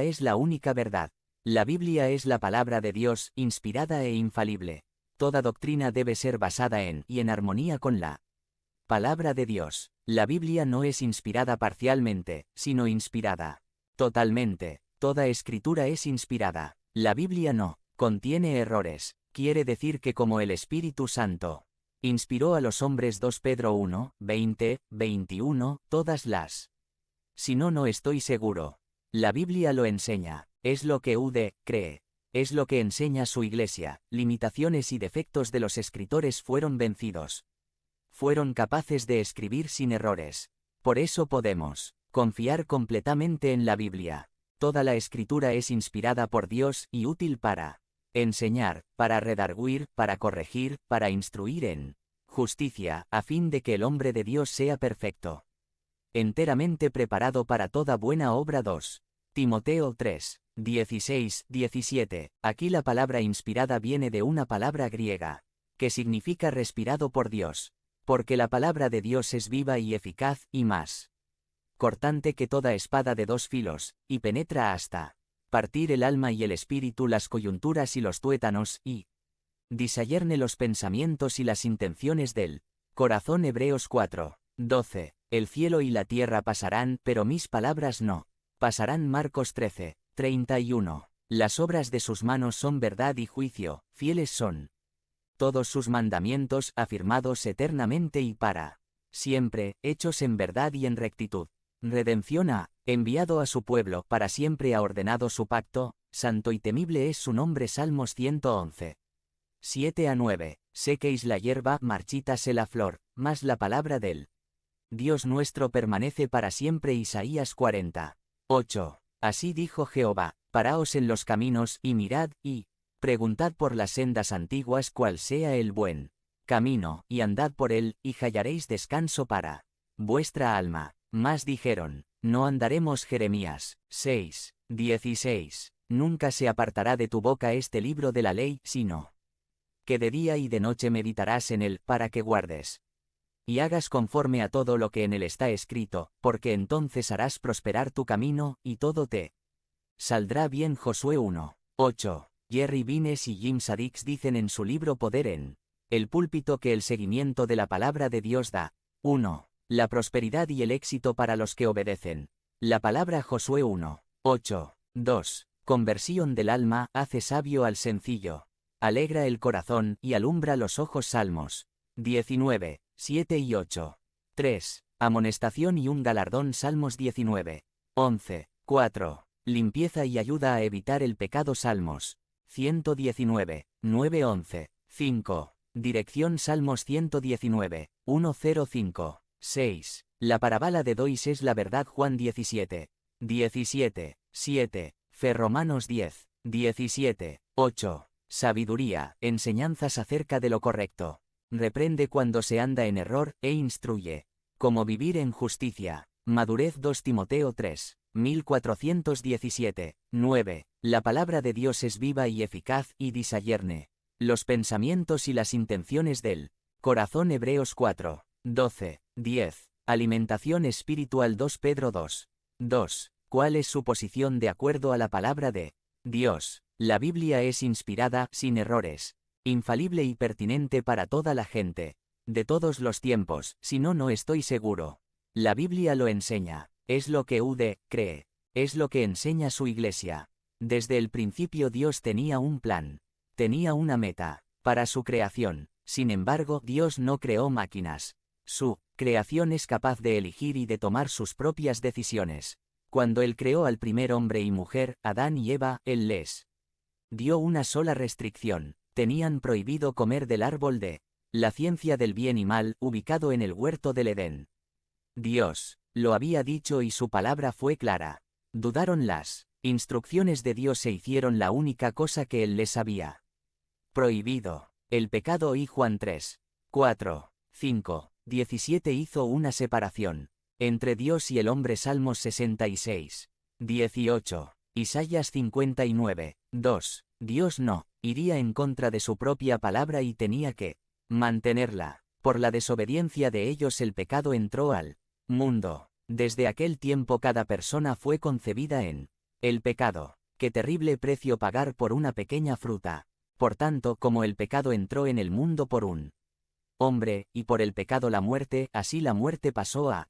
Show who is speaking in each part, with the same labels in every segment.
Speaker 1: es la única verdad. La Biblia es la palabra de Dios, inspirada e infalible. Toda doctrina debe ser basada en y en armonía con la palabra de Dios. La Biblia no es inspirada parcialmente, sino inspirada totalmente. Toda escritura es inspirada. La Biblia no contiene errores. Quiere decir que como el Espíritu Santo inspiró a los hombres 2 Pedro 1, 20, 21, todas las. Si no, no estoy seguro. La Biblia lo enseña. Es lo que UD cree. Es lo que enseña su iglesia. Limitaciones y defectos de los escritores fueron vencidos. Fueron capaces de escribir sin errores. Por eso podemos confiar completamente en la Biblia. Toda la escritura es inspirada por Dios y útil para enseñar, para redarguir, para corregir, para instruir en justicia, a fin de que el hombre de Dios sea perfecto, enteramente preparado para toda buena obra. 2 Timoteo 3, 16, 17. Aquí la palabra inspirada viene de una palabra griega, que significa respirado por Dios, porque la palabra de Dios es viva y eficaz, y más cortante que toda espada de 2 filos, y penetra hasta partir el alma y el espíritu, las coyunturas y los tuétanos, y discierne los pensamientos y las intenciones del corazón. Hebreos 4, 12. El cielo y la tierra pasarán, pero mis palabras no pasarán. Marcos 13, 31. Las obras de sus manos son verdad y juicio, fieles son todos sus mandamientos, afirmados eternamente y para siempre, hechos en verdad y en rectitud. Redención ha enviado a su pueblo, para siempre ha ordenado su pacto, santo y temible es su nombre. Salmos 111. 7 a 9. Sequéis la hierba, marchítase la flor, mas la palabra del Dios nuestro permanece para siempre. Isaías 40. 8. Así dijo Jehová, paraos en los caminos, y mirad, y preguntad por las sendas antiguas cuál sea el buen camino, y andad por él, y hallaréis descanso para vuestra alma. Mas dijeron, no andaremos. Jeremías 6, 16. Nunca se apartará de tu boca este libro de la ley, sino que de día y de noche meditarás en él, para que guardes y hagas conforme a todo lo que en él está escrito, porque entonces harás prosperar tu camino, y todo te saldrá bien. Josué 1, 8. Jerry Vines y Jim Sadix dicen en su libro Poder en el púlpito que el seguimiento de la palabra de Dios da 1. La prosperidad y el éxito para los que obedecen la palabra. Josué 1, 8. 2. Conversión del alma, hace sabio al sencillo, alegra el corazón y alumbra los ojos. Salmos 19, 7 y 8. 3. Amonestación y un galardón. Salmos 19, 11, 4. Limpieza y ayuda a evitar el pecado. Salmos 119, 9, 11. 5. Dirección. Salmos 119, 105. 6. La parábola de Dois es la verdad. Juan 17, 17, 7. Fe. Romanos 10, 17, 8. Sabiduría, enseñanzas acerca de lo correcto. Reprende cuando se anda en error, e instruye cómo vivir en justicia. Madurez. 2 Timoteo 3, 1417, 9. La palabra de Dios es viva y eficaz, y discierne los pensamientos y las intenciones del corazón. Hebreos 4, 12, 10. Alimentación espiritual. 2 Pedro 2, 2. ¿Cuál es su posición de acuerdo a la palabra de Dios? La Biblia es inspirada, sin errores, infalible y pertinente para toda la gente, de todos los tiempos. Si no, no estoy seguro. La Biblia lo enseña. Es lo que UD cree. Es lo que enseña su iglesia. Desde el principio Dios tenía un plan. Tenía una meta para su creación. Sin embargo, Dios no creó máquinas. Su creación es capaz de elegir y de tomar sus propias decisiones. Cuando Él creó al primer hombre y mujer, Adán y Eva, Él les dio una sola restricción. Tenían prohibido comer del árbol de la ciencia del bien y mal, ubicado en el huerto del Edén. Dios lo había dicho y su palabra fue clara. Dudaron las instrucciones de Dios e hicieron la única cosa que Él les había prohibido. El pecado. Y Juan 3, 4, 5, 17 hizo una separación entre Dios y el hombre. Salmos 66, 18. Isaías 59, 2. Dios no iría en contra de su propia palabra y tenía que mantenerla. Por la desobediencia de ellos el pecado entró al mundo. Desde aquel tiempo cada persona fue concebida en El pecado. Qué terrible precio pagar por una pequeña fruta. Por tanto, como el pecado entró en el mundo por un hombre, y por el pecado la muerte, así la muerte pasó a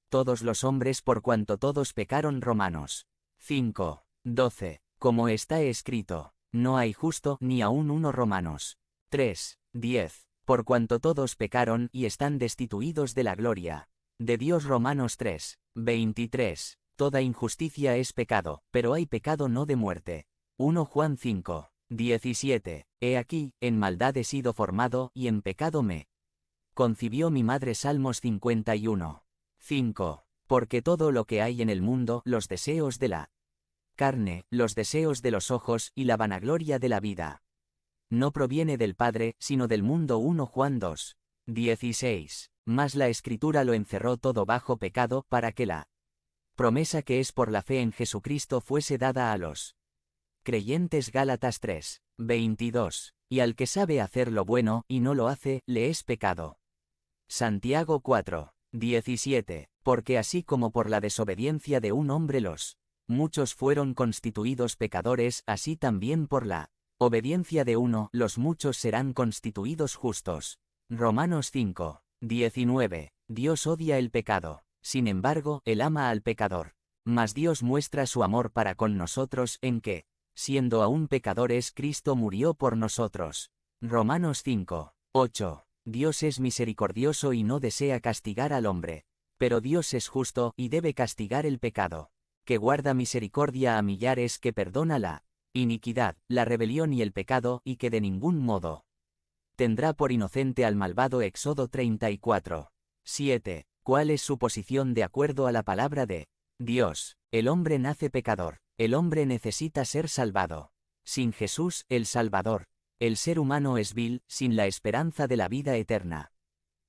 Speaker 1: todos los hombres por cuanto todos pecaron. Romanos 5:12. Como está escrito, no hay justo ni aun uno. Romanos 3:10. Por cuanto todos pecaron y están destituidos de la gloria de Dios. Romanos 3:23. Toda injusticia es pecado, pero hay pecado no de muerte. 1 Juan 5:17. He aquí, en maldad he sido formado, y en pecado me concibió mi madre. Salmos 51:5. Porque todo lo que hay en el mundo, los deseos de la carne, los deseos de los ojos y la vanagloria de la vida, no proviene del Padre, sino del mundo. 1 Juan 2:16. Mas la Escritura lo encerró todo bajo pecado, para que la promesa que es por la fe en Jesucristo fuese dada a los creyentes. Gálatas 3:22. Y al que sabe hacer lo bueno y no lo hace, le es pecado. Santiago 4:17. Porque así como por la desobediencia de un hombre los muchos fueron constituidos pecadores, así también por la obediencia de uno los muchos serán constituidos justos. Romanos 5:19. Dios odia el pecado. Sin embargo, Él ama al pecador. Mas Dios muestra su amor para con nosotros en que, siendo aún pecadores, Cristo murió por nosotros. Romanos 5:8. Dios es misericordioso y no desea castigar al hombre. Pero Dios es justo y debe castigar el pecado, que guarda misericordia a millares, que perdona la iniquidad, la rebelión y el pecado, y que de ningún modo tendrá por inocente al malvado. Éxodo 34:7. ¿Cuál es su posición de acuerdo a la palabra de Dios? El hombre nace pecador. El hombre necesita ser salvado. Sin Jesús, el Salvador, el ser humano es vil, sin la esperanza de la vida eterna.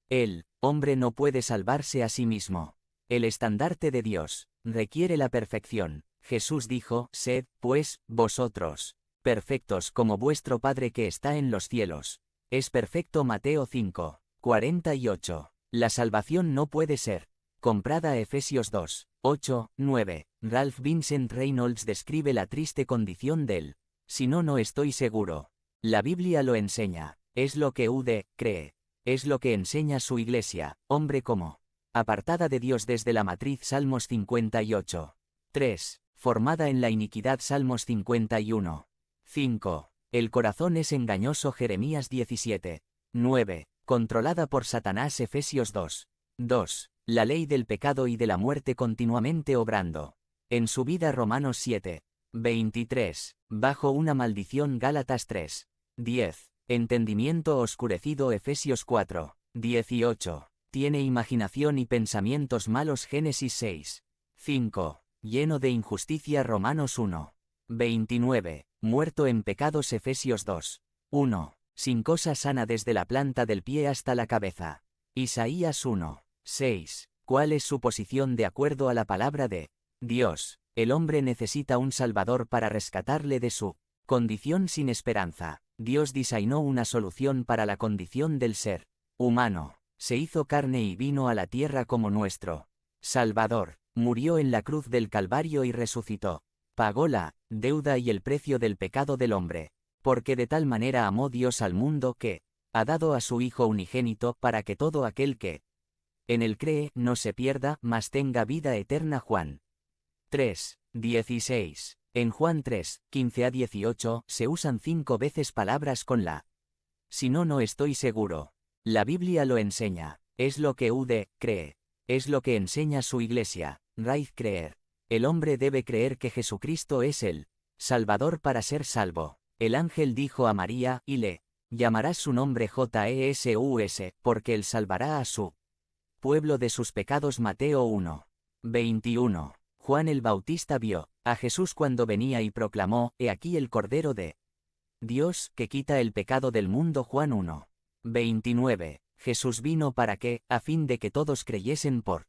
Speaker 1: El hombre no puede salvarse a sí mismo. El estandarte de Dios requiere la perfección. Jesús dijo: sed, pues, vosotros perfectos como vuestro Padre que está en los cielos es perfecto. Mateo 5:48. La salvación no puede ser comprada. Efesios 2:8-9. Ralph Vincent Reynolds describe la triste condición del si no estoy seguro. La Biblia lo enseña. Es lo que Ude cree. Es lo que enseña su iglesia, hombre como apartada de Dios desde la matriz. Salmos 58:3. Formada en la iniquidad. Salmos 51:5. El corazón es engañoso. Jeremías 17:9. Controlada por Satanás. Efesios 2:2. La ley del pecado y de la muerte continuamente obrando en su vida. Romanos 7:23. Bajo una maldición. Gálatas 3:10. Entendimiento oscurecido. Efesios 4:18. Tiene imaginación y pensamientos malos. Génesis 6:5. Lleno de injusticia. Romanos 1:29. Muerto en pecados. Efesios 2:1. Sin cosa sana desde la planta del pie hasta la cabeza. Isaías 1:6. ¿Cuál es su posición de acuerdo a la palabra de Dios? El hombre necesita un Salvador para rescatarle de su condición sin esperanza. Dios diseñó una solución para la condición del ser humano. Se hizo carne y vino a la tierra como nuestro Salvador. Murió en la cruz del Calvario y resucitó. Pagó la deuda y el precio del pecado del hombre. Porque de tal manera amó Dios al mundo que ha dado a su Hijo unigénito, para que todo aquel que en él cree no se pierda, mas tenga vida eterna. Juan 3:16. En Juan 3:15-18 se usan 5 veces palabras con la si no estoy seguro. La Biblia lo enseña. Es lo que Ude cree. Es lo que enseña su iglesia. Raíz creer. El hombre debe creer que Jesucristo es el Salvador para ser salvo. El ángel dijo a María: y le llamarás su nombre Jesús, porque él salvará a su pueblo de sus pecados. Mateo 1:21. Juan el Bautista vio a Jesús cuando venía y proclamó: he aquí el Cordero de Dios, que quita el pecado del mundo. Juan 1:29. Jesús vino para que, a fin de que todos creyesen por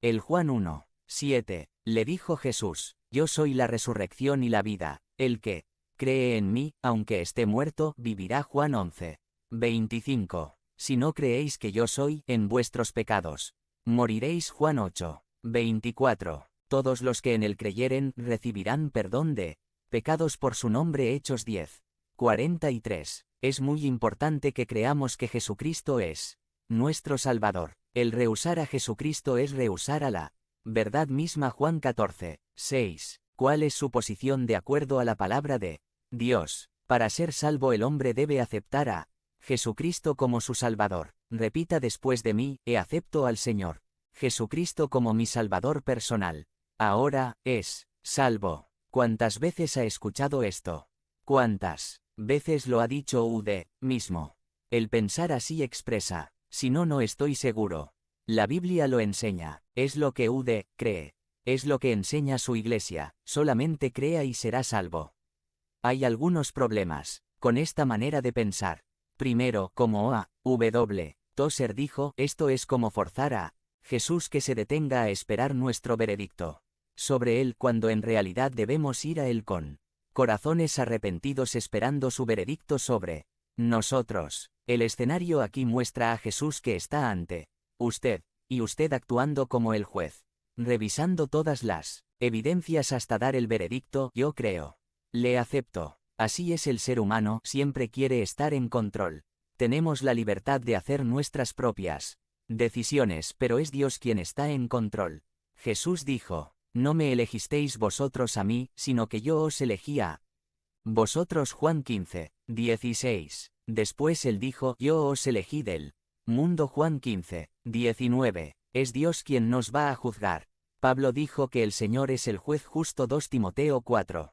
Speaker 1: él. Juan 1:7. Le dijo Jesús: yo soy la resurrección y la vida. El que cree en mí, aunque esté muerto, vivirá. Juan 11:25. Si no creéis que yo soy, en vuestros pecados moriréis. Juan 8:24. Todos los que en él creyeren recibirán perdón de pecados por su nombre. Hechos 10. 43. Es muy importante que creamos que Jesucristo es nuestro Salvador. El rehusar a Jesucristo es rehusar a la verdad misma. Juan 14. 6. ¿Cuál es su posición de acuerdo a la palabra de Dios? Para ser salvo el hombre debe aceptar a Jesucristo como su Salvador. Repita después de mí: acepto al Señor Jesucristo como mi Salvador personal. Ahora es salvo. ¿Cuántas veces ha escuchado esto? ¿Cuántas veces lo ha dicho usted mismo? El pensar así expresa: si no, no estoy seguro. La Biblia lo enseña. Es lo que usted cree. Es lo que enseña su iglesia. Solamente crea y será salvo. Hay algunos problemas con esta manera de pensar. Primero, como A.W. Tozer dijo, esto es como forzar a Jesús que se detenga a esperar nuestro veredicto sobre él, cuando en realidad debemos ir a él con corazones arrepentidos esperando su veredicto sobre nosotros. El escenario aquí muestra a Jesús que está ante usted, y usted actuando como el juez, revisando todas las evidencias hasta dar el veredicto: yo creo, le acepto. Así es el ser humano, siempre quiere estar en control. Tenemos la libertad de hacer nuestras propias decisiones, pero es Dios quien está en control. Jesús dijo: no me elegisteis vosotros a mí, sino que yo os elegí a vosotros. Juan 15, 16. Después él dijo: yo os elegí del mundo. Juan 15, 19. Es Dios quien nos va a juzgar. Pablo dijo que el Señor es el juez justo. 2 Timoteo 4,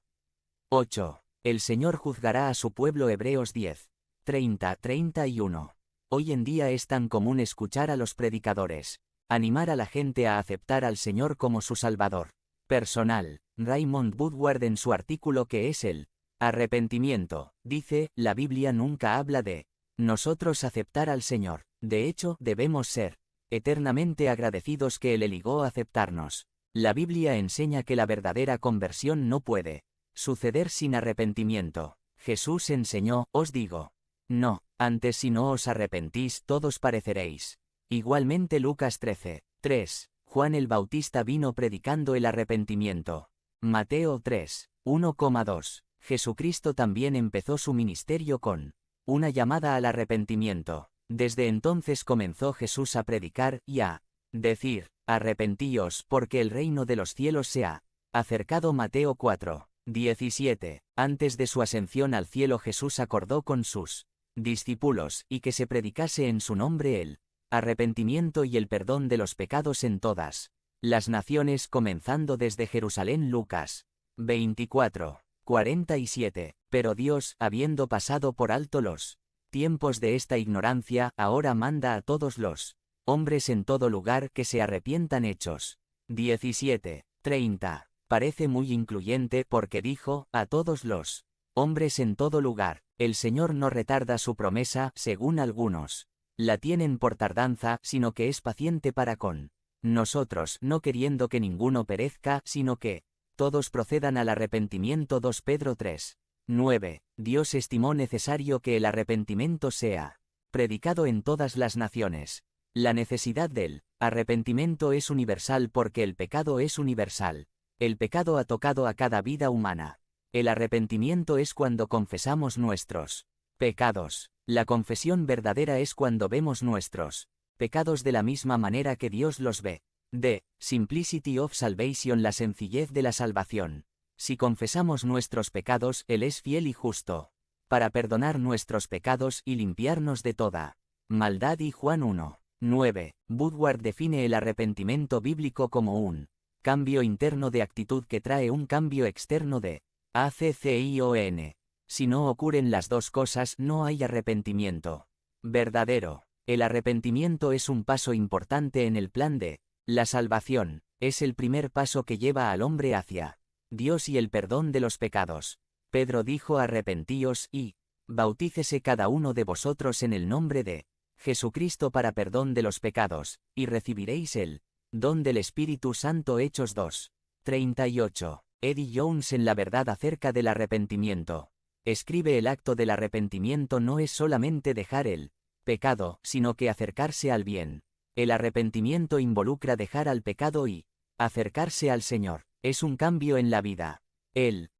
Speaker 1: 8. El Señor juzgará a su pueblo. Hebreos 10, 30, 31. Hoy en día es tan común escuchar a los predicadores animar a la gente a aceptar al Señor como su Salvador personal. Raymond Woodward, en su artículo ¿Qué es el arrepentimiento?, dice: la Biblia nunca habla de nosotros aceptar al Señor. De hecho, debemos ser eternamente agradecidos que Él eligó aceptarnos. La Biblia enseña que la verdadera conversión no puede suceder sin arrepentimiento. Jesús enseñó: os digo, no, antes si no os arrepentís todos pereceréis. Igualmente Lucas 13, 3. Juan el Bautista vino predicando el arrepentimiento. Mateo 3, 1,2. Jesucristo también empezó su ministerio con una llamada al arrepentimiento. Desde entonces comenzó Jesús a predicar y a decir: arrepentíos, porque el reino de los cielos se ha acercado. Mateo 4, 17. Antes de su ascensión al cielo, Jesús acordó con sus discípulos y que se predicase en su nombre el arrepentimiento y el perdón de los pecados en todas las naciones, comenzando desde Jerusalén. Lucas 24, 47. Pero Dios, habiendo pasado por alto los tiempos de esta ignorancia, ahora manda a todos los hombres en todo lugar que se arrepientan. Hechos 17, 30. Parece muy incluyente porque dijo: a todos los hombres en todo lugar. El Señor no retarda su promesa, según algunos la tienen por tardanza, sino que es paciente para con nosotros, no queriendo que ninguno perezca, sino que todos procedan al arrepentimiento. 2 Pedro 3, 9. Dios estimó necesario que el arrepentimiento sea predicado en todas las naciones. La necesidad del arrepentimiento es universal porque el pecado es universal. El pecado ha tocado a cada vida humana. El arrepentimiento es cuando confesamos nuestros pecados. La confesión verdadera es cuando vemos nuestros pecados de la misma manera que Dios los ve. The Simplicity of Salvation, la sencillez de la salvación. Si confesamos nuestros pecados, Él es fiel y justo para perdonar nuestros pecados y limpiarnos de toda maldad. Y Juan 1, 9. Woodward define el arrepentimiento bíblico como un cambio interno de actitud que trae un cambio externo de acción. Si no ocurren las dos cosas, no hay arrepentimiento verdadero. El arrepentimiento es un paso importante en el plan de la salvación. Es el primer paso que lleva al hombre hacia Dios y el perdón de los pecados. Pedro dijo: arrepentíos y bautícese cada uno de vosotros en el nombre de Jesucristo para perdón de los pecados, y recibiréis el don del Espíritu Santo. Hechos 2, 38. Eddie Jones, en La verdad acerca del arrepentimiento, escribe: el acto del arrepentimiento no es solamente dejar el pecado, sino que acercarse al bien. El arrepentimiento involucra dejar al pecado y Acercarse al Señor es un cambio en la vida. El